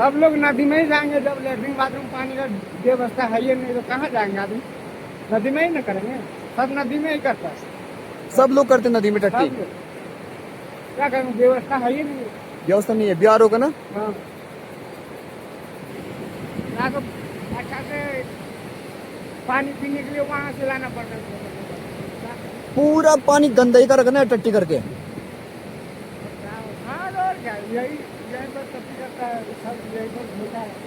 सब लोग नदी में ही जाएंगे जब लेटरिन बाथरूम पानी का व्यवस्था है ही नहीं तो कहाँ जाएंगे आदमी। नदी में ही ना करेंगे, सब नदी में ही करता है। सब लोग करते नदी में टट्टी। सब लोग क्या करेंगे, व्यवस्था है ही नहीं। व्यवस्था नहीं है, बिहार होगा ना। हाँ, ना तो अच्छा से पानी पीने के लिए वहां से लाना पड़ता है। पूरा पानी गंदा ही का रखना है टट्टी करके। हाँ और क्या, यही यही पर सब करता है, सब यही पर होता है।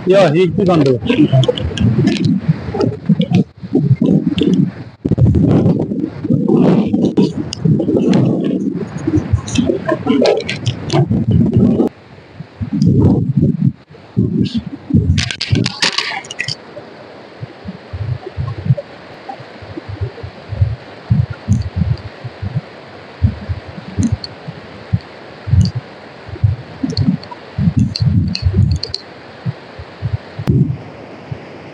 Ja, gick det ändå.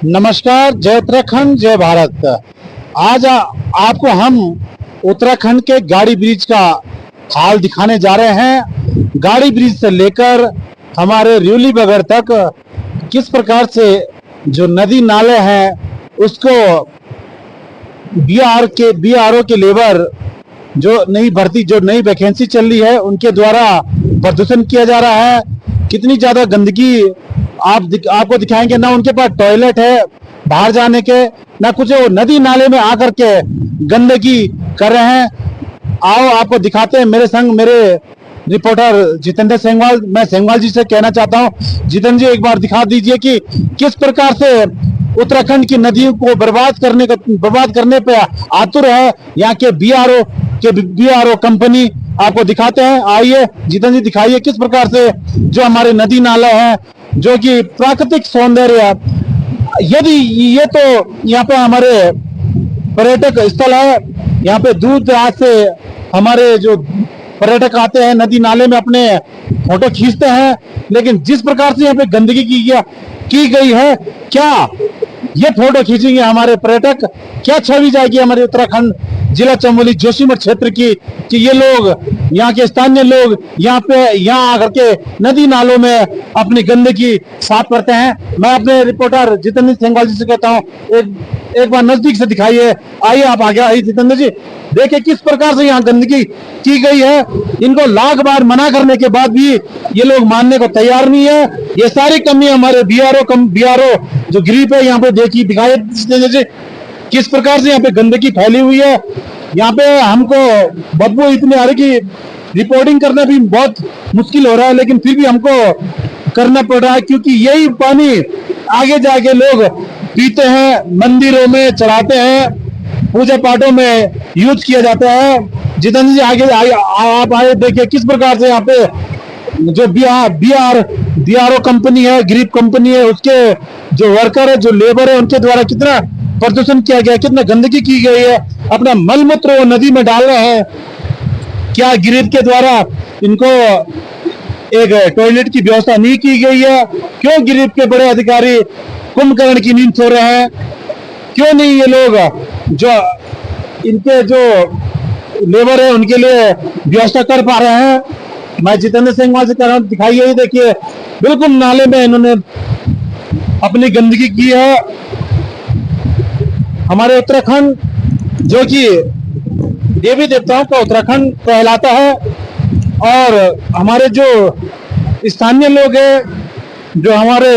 नमस्कार, जय उत्तराखंड, जय भारत। आज आपको हम उत्तराखंड के गाड़ी ब्रिज का हाल दिखाने जा रहे हैं। गाड़ी ब्रिज से लेकर हमारे र्यूली बगर तक किस प्रकार से जो नदी नाले हैं उसको बीआरओ के लेबर जो नई वैकेंसी चल रही है उनके द्वारा प्रदूषण किया जा रहा है। कितनी ज्यादा गंदगी आपको दिखाएंगे। ना उनके पास टॉयलेट है बाहर जाने के, ना कुछ, वो नदी नाले में आकर के गंदगी कर रहे हैं। आओ आपको दिखाते हैं। मेरे संग मेरे रिपोर्टर जितेंद्र सेंगवाल। मैं सेंगवाल जी से कहना चाहता हूं, जितेंद्र जी एक बार दिखा दीजिए कि किस प्रकार से उत्तराखंड की नदियों को बर्बाद करने पे आतुर है यहाँ के बीआरओ कंपनी। आपको दिखाते हैं, आइए जितेंद्र जी दिखाइए किस प्रकार से जो हमारे नदी नाला है जो कि प्राकृतिक सौंदर्य, यदि ये तो यहाँ पे हमारे पर्यटक स्थल है। यहाँ पे दूर दराज से हमारे जो पर्यटक आते हैं नदी नाले में अपने फोटो खींचते हैं, लेकिन जिस प्रकार से यहाँ पे गंदगी की गई है, क्या ये फोटो खींचेंगे हमारे पर्यटक, क्या छवि जाएगी हमारे उत्तराखंड जिला चमोली जोशीमठ क्षेत्र की कि ये लोग, यहाँ के स्थानीय लोग यहाँ आकर के नदी नालों में अपनी गंदगी साफ करते हैं। मैं अपने रिपोर्टर जितेंद्र सेंगवाल जी से कहता हूँ, एक बार नजदीक से दिखाइए। आइए आप आगे आइए जितेंद्र जी, देखिए किस प्रकार से यहाँ गंदगी की गई है। इनको लाख बार मना करने के बाद भी ये लोग मानने को तैयार नहीं है। ये सारी कमी हमारे बीआरओ जो ग्रिप है यहाँ पे दिखाई जितेंद्र जी किस प्रकार से यहाँ पे गंदगी फैली हुई है। यहाँ पे हमको बदबू इतनी आ रही कि रिपोर्टिंग करना भी बहुत मुश्किल हो रहा है, लेकिन फिर भी हमको करना पड़ रहा है क्योंकि यही पानी आगे जाके लोग पीते हैं, मंदिरों में चढ़ाते हैं, पूजा पाठों में यूज किया जाता है। जितेंद्र जी आगे आप आए, देखिए किस प्रकार से यहाँ पे जो बीआरओ कंपनी है, ग्रिप कंपनी है, उसके जो वर्कर है, जो लेबर है, उनके द्वारा कितना प्रदूषण किया गया, कितना गंदगी की गई है। अपना मल मूत्र वो नदी में डाल रहे हैं। क्या ग्रिप के द्वारा इनको एक टॉयलेट की व्यवस्था नहीं की गई है? क्यों ग्रिप के बड़े अधिकारी कुंभकर्ण की नींद सो रहे हैं? क्यों नहीं ये लोग जो इनके जो लेबर है उनके लिए व्यवस्था कर पा रहे हैं? मैं जितेंद्र सेंगवाल से कह रहा हूं, दिखाइए, देखिए बिल्कुल नाले में इन्होंने अपनी गंदगी की है। हमारे उत्तराखंड जो कि देवी देवताओं का उत्तराखंड कहलाता है, और हमारे जो स्थानीय लोग हैं, जो हमारे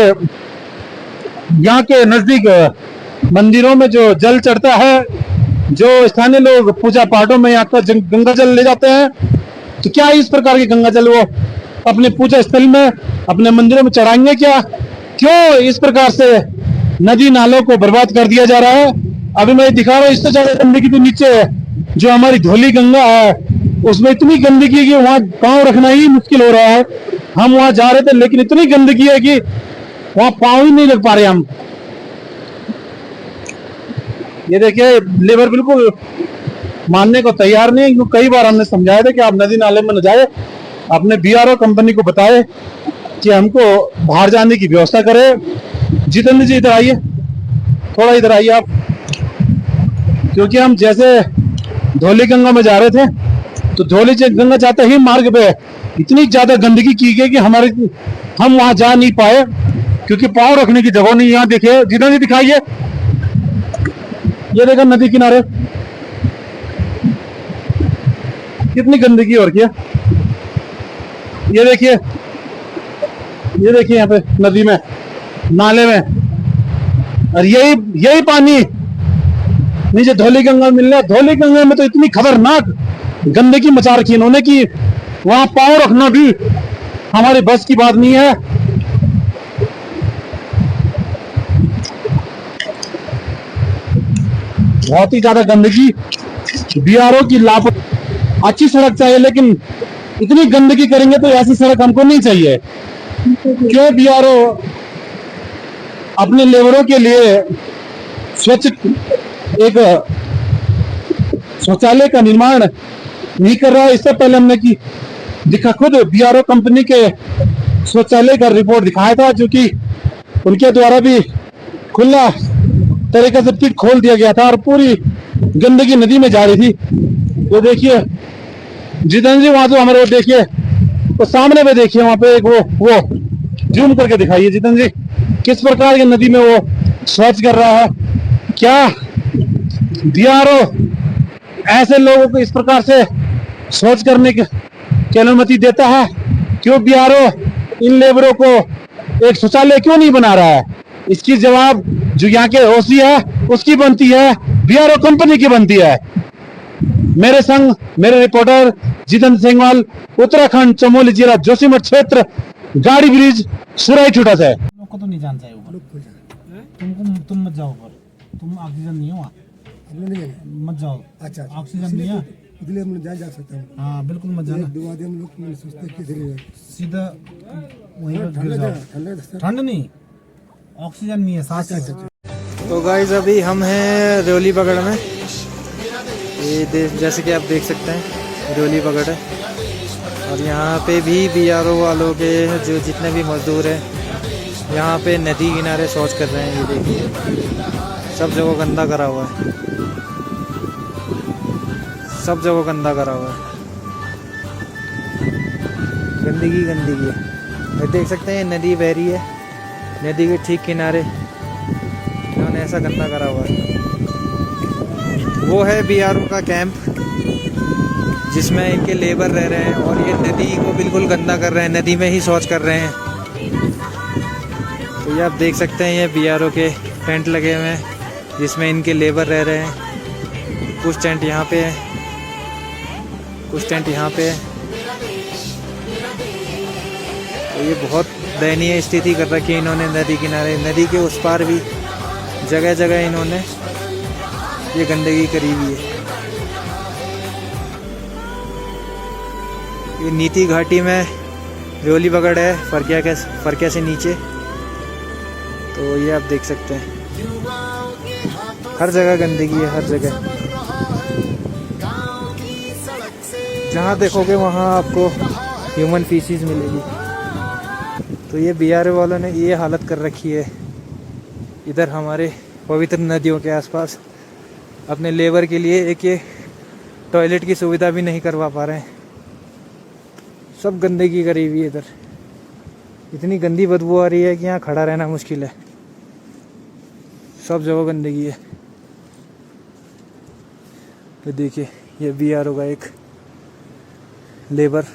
यहाँ के नजदीक मंदिरों में जो जल चढ़ता है, जो स्थानीय लोग पूजा पाठों में यहाँ का गंगा जल ले जाते हैं, तो क्या इस प्रकार के गंगा जल वो अपने पूजा स्थल में, अपने मंदिरों में चढ़ाएंगे क्या? क्यों इस प्रकार से नदी नालों को बर्बाद कर दिया जा रहा है? अभी मैं दिखा रहा हूँ, इससे ज्यादा गंदगी तो नीचे जो हमारी धौली गंगा है उसमें इतनी गंदगी कि वहां पांव रखना ही मुश्किल हो रहा है। हम वहां जा रहे थे लेकिन इतनी गंदगी है कि वहां पांव ही नहीं रख पा रहे हम। ये देखिए लेबर बिल्कुल मानने को तैयार नहीं है, क्योंकि कई बार हमने समझाया था कि आप नदी नाले में न जाए। अपने बीआरओ कंपनी को बताए कि हमको बाहर जाने की व्यवस्था करे। जितेंद्र जी इधर आइए, थोड़ा इधर आइए आप, क्योंकि हम जैसे धौली गंगा में जा रहे थे तो धौली से गंगा जाते ही मार्ग पे इतनी ज्यादा गंदगी की गई कि हम वहां जा नहीं पाए, क्योंकि पाँव रखने की जगह नहीं। यहाँ देखिए, जितेंद्र जी दिखाइए, ये देखो नदी किनारे कितनी गंदगी हो रखी है। ये देखिए यहाँ पे नदी में, नाले में, और यही पानी नीचे धौली गंगा मिल रहा है। धौली गंगा में तो इतनी खतरनाक गंदगी मचा रखी इन्होंने कि वहां पांव रखना भी हमारे बस की बात नहीं है। बहुत ही ज्यादा गंदगी, बीआरओ की लापरवाही। अच्छी सड़क चाहिए, लेकिन इतनी गंदगी करेंगे तो ऐसी सड़क हमको नहीं चाहिए। क्यों बीआरओ अपने लेबरों के लिए स्वच्छ एक शौचालय का निर्माण नहीं कर रहा है? इससे पहले हमने खुद बीआरओ कंपनी के शौचालय का रिपोर्ट दिखाया था, जो कि उनके द्वारा भी खुला तरीके से पिट खोल दिया गया था और पूरी गंदगी नदी में जा रही थी। वो देखिए जितेंद्र जी, वहां तो हमारे वो देखिए, तो सामने में देखिए, वहां पे एक वो जूम करके दिखाइए जितेंद्र जी, किस प्रकार की नदी में वो स्वच्छ कर रहा है। क्या बीआरओ ऐसे लोगों को इस प्रकार से शौच करने की अनुमति देता है? क्यों बीआरओ इन लेबरों को एक शौचालय क्यों नहीं बना रहा है? इसकी जवाब जो यहाँ के ओसी है उसकी बनती है, बीआरओ कंपनी की बनती है। मेरे संग मेरे रिपोर्टर जितेंद्र सिंहवाल, उत्तराखंड, चमोली जिला, जोशीमठ क्षेत्र, गाड़ी ब्रिज, सुराई छूटा से। लोग को तो नहीं जाना चाहिए ऊपर। तुम मत जाओ ऊपर, तुम ऑक्सीजन नहीं हो, मत जाओ। अच्छा, ऑक्सीजन नहीं है, इसलिए हम जा सकते हैं। हाँ बिल्कुल मत जाना। दो आदमी हम लोग सोचते हैं कि सीधा वहीं पर गिर जाओ। ठंड नहीं, ऑक्सीजन नहीं है, सांस। तो गाइस अभी हम हैं रेवली पगड़ में। ये जैसे कि आप देख सकते हैं रेवली पगड़ है, और यहाँ पे भी बीआरओ वालों के जो जितने भी मजदूर हैं यहाँ पे नदी किनारे शौच कर रहे हैं। ये देखिए सब जगह गंदा करा हुआ है, सब जगह गंदा करा हुआ है, गंदगी है। ये देख सकते हैं नदी बह रही है, नदी के ठीक किनारे इन्होंने ऐसा गंदा करा हुआ है। वो है बीआरओ का कैंप जिसमें इनके लेबर रह रहे हैं, और ये नदी को बिल्कुल गंदा कर रहे हैं, नदी में ही शौच कर रहे हैं। तो ये आप देख सकते हैं, ये बीआरओ के टेंट लगे हुए हैं जिसमें इनके लेबर रह रहे हैं। कुछ टेंट यहाँ पे है, कुछ टेंट यहाँ पे है। तो ये बहुत दयनीय स्थिति कर रखी है इन्होंने नदी किनारे। नदी के उस पार भी जगह जगह इन्होंने ये गंदगी करी हुई है। ये नीति घाटी में रेवली पगड़ है, फरकिया से नीचे। तो ये आप देख सकते हैं हर जगह गंदगी है, हर जगह। जहाँ देखोगे वहाँ आपको ह्यूमन फीसिस मिलेगी। तो ये बीआरओ वालों ने ये हालत कर रखी है इधर हमारे पवित्र नदियों के आसपास। अपने लेबर के लिए एक ये टॉयलेट की सुविधा भी नहीं करवा पा रहे हैं। सब गंदगी करी हुई है इधर, इतनी गंदी बदबू आ रही है कि यहाँ खड़ा रहना मुश्किल है। सब जगह गंदगी है। तो देखिए ये बीआरओ का एक लेबर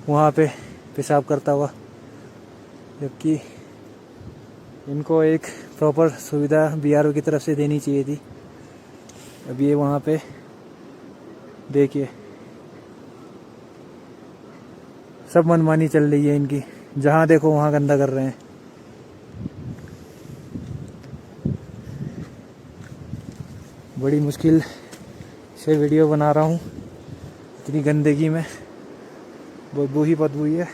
वहाँ पे पेशाब करता हुआ, जबकि इनको एक प्रॉपर सुविधा बीआरओ की तरफ से देनी चाहिए थी। अब ये वहाँ पे देखिए सब मनमानी चल रही है इनकी, जहाँ देखो वहाँ गंदा कर रहे हैं। बड़ी मुश्किल से वीडियो बना रहा हूँ, इतनी गंदगी में बदबू ही बदबू है।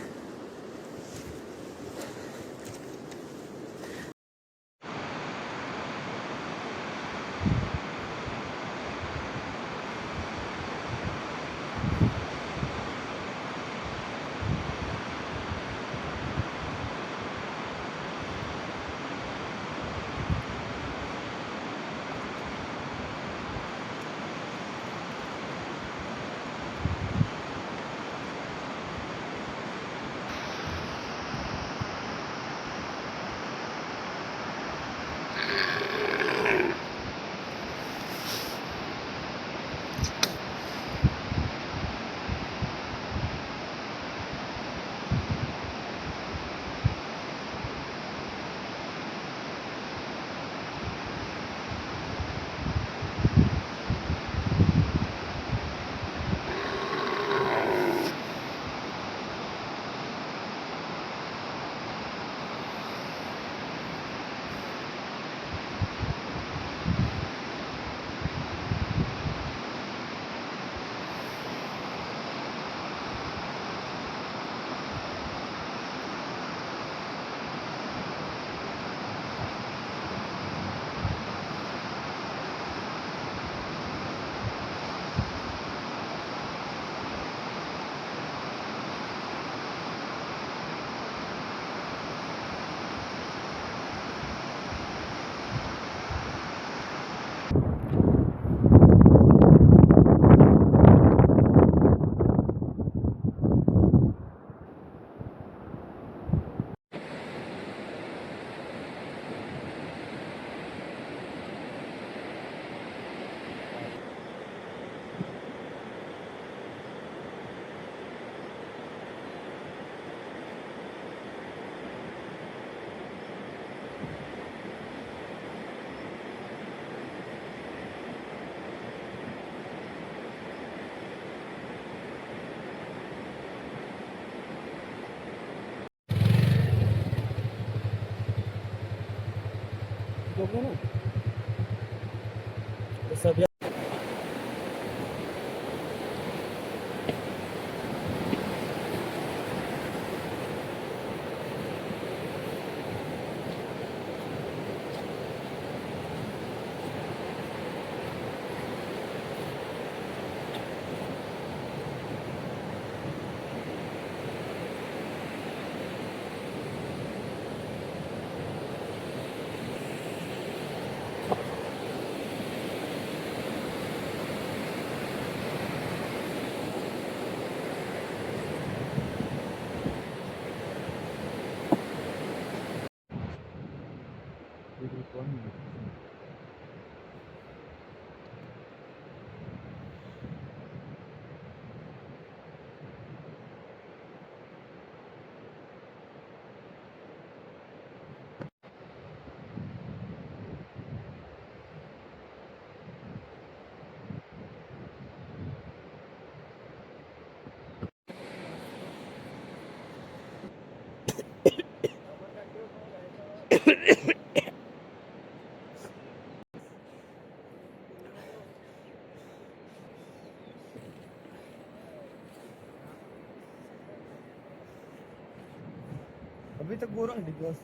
अभी तक बोरा है बस।